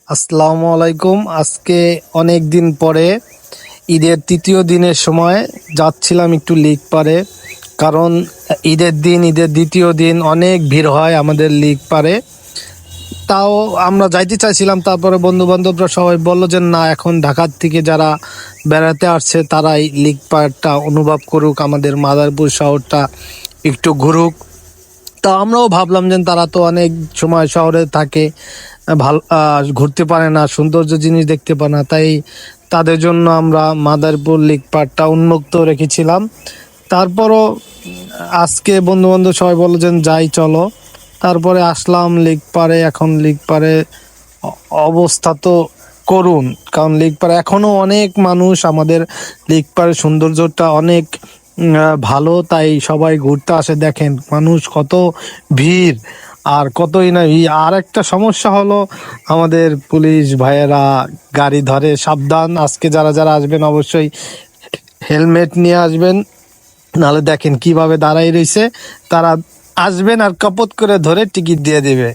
আসসালামু আলাইকুম। আজকে অনেক দিন পরে ঈদের তৃতীয় দিনের সময় যাচ্ছিলাম একটু লিক পারে, কারণ ঈদের দ্বিতীয় দিন অনেক ভিড় হয় আমাদের লিক পারে। তাও আমরা যাইতে চাইছিলাম, তারপরে বন্ধু বান্ধবরা সবাই বললো যে না, এখন ঢাকার থেকে যারা বেড়াতে আসছে তারাই লিক পাড়টা অনুভব করুক, আমাদের মাদারীপুর শহরটা একটু ঘুরুক। তা আমরাও ভাবলাম যে তারা তো অনেক সময় শহরে থাকে, ভালো ঘুরতে পারে না, সৌন্দর্য জিনিস দেখতে পারে না, তাই তাদের জন্য আমরা মাদারীপুর লেক পার্কটা উন্মুক্ত রেখেছিলাম। তারপরও আজকে বন্ধু বান্ধব সবাই বললো যে যাই চলো, তারপরে আসলাম লেক পারে। এখন লেক পারে অবস্থা তো করুণ, কারণ লেক পারে এখনো অনেক মানুষ, আমাদের লেক পাড়ের সৌন্দর্যটা অনেক ভালো, তাই সবাই ঘুরতে আসে। দেখেন মানুষ কত ভিড়, আর কতই না ভিড়। আর একটা সমস্যা হলো, আমাদের পুলিশ ভাইয়েরা গাড়ি ধরে। সাবধান, আজকে যারা যারা আসবেন অবশ্যই হেলমেট নিয়ে আসবেন, নাহলে দেখেন কিভাবে দাঁড়াই রইছে। তারা আসবেন আর কপত করে ধরে টিকিট দিয়ে দিবে।